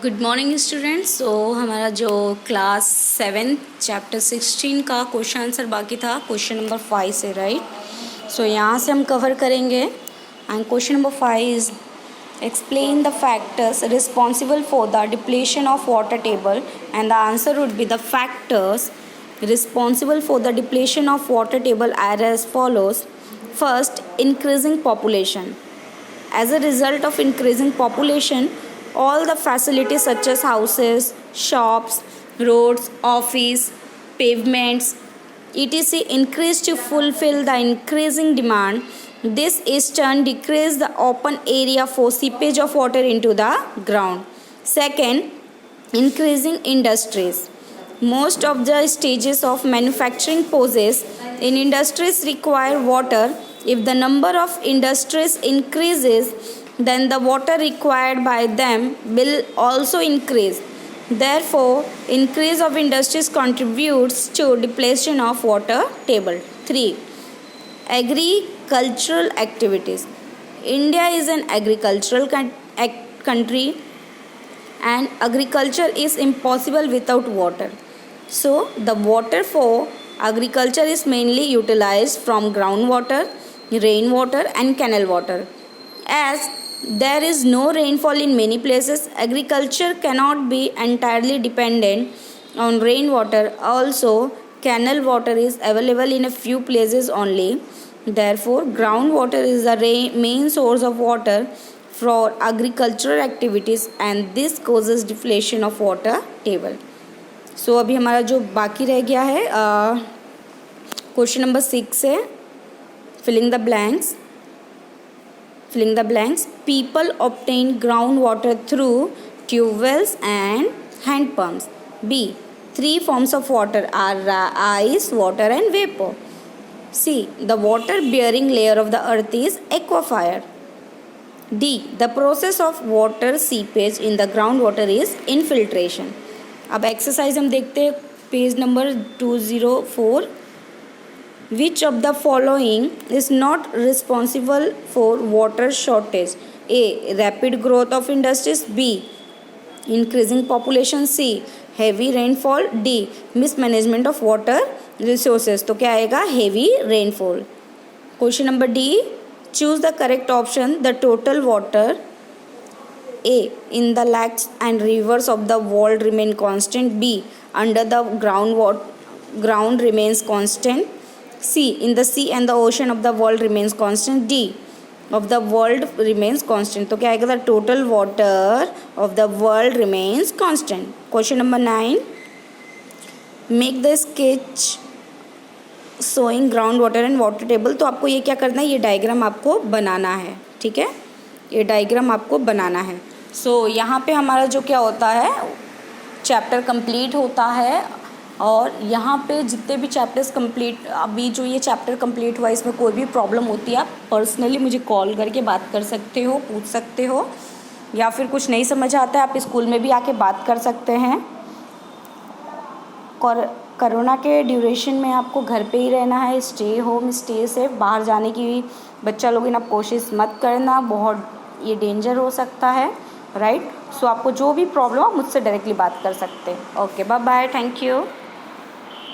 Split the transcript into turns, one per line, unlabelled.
Good morning students. सो हमारा जो class 7 chapter 16 का क्वेश्चन आंसर बाकी था क्वेश्चन नंबर 5 से, राइट। सो यहाँ से हम कवर करेंगे। And question number 5 is explain the factors responsible for the depletion of water table, and the answer would be the factors responsible for the depletion of water table are as follows. First, increasing population. As a result of increasing population, all the facilities such as houses, shops, roads, office, pavements, etc. increase to fulfill the increasing demand. This in turn decrease the open area for seepage of water into the ground. Second, increasing industries. Most of the stages of manufacturing process in industries require water. If the number of industries increases, then the water required by them will also increase. Therefore, increase of industries contributes to depletion of water table. 3. Agricultural activities. India is an agricultural country, and agriculture is impossible without water. So, the water for agriculture is mainly utilized from groundwater, rainwater, and canal water. As there is no rainfall in many places, agriculture cannot be entirely dependent on rainwater. Also, canal water is available in a few places only. Therefore, groundwater is the main source of water for agricultural activities, and this causes deflation of water table. So, अभी हमारा जो बाकी रह गया है question number 6 है filling the blanks. People obtain groundwater through tube wells and hand pumps. B. 3 forms of water are ice, water, and vapor. C. The water bearing layer of the earth is aquifer. D. The process of water seepage in the groundwater is infiltration. अब exercise हम देखते हैं page number 204. Which of the following is not responsible for water shortage? A. Rapid growth of industries. B. Increasing population. C. Heavy rainfall. D. Mismanagement of water resources. तो क्या आएगा? Heavy rainfall. Question number D. Choose the correct option. The total water A. in the lakes and rivers of the world remain constant. B. under the ground remains constant. C. in the sea and the ocean of the world remains constant. D. of the world remains constant. तो क्या आएगा? The total water of the world remains constant. Question number 9. Make the sketch showing ground water and water table. तो आपको ये क्या करना है? ये डायग्राम आपको बनाना है, ठीक है? ये डायग्राम आपको बनाना है. सो यहाँ पे हमारा जो क्या होता है, चैप्टर कंप्लीट होता है. और यहाँ पे जितने भी चैप्टर्स कंप्लीट, अभी जो ये चैप्टर कंप्लीट हुआ, इसमें कोई भी प्रॉब्लम होती है आप पर्सनली मुझे कॉल करके बात कर सकते हो, पूछ सकते हो, या फिर कुछ नहीं समझ आता है आप स्कूल में भी आके बात कर सकते हैं. कोरोना के ड्यूरेशन में आपको घर पे ही रहना है. Stay home, stay safe. बाहर जाने की बच्चा लोग आप कोशिश मत करना, बहुत ये डेंजर हो सकता है, राइट. सो आपको जो भी प्रॉब्लम हो मुझसे डायरेक्टली बात कर सकते हैं. Okay, bye bye, thank you.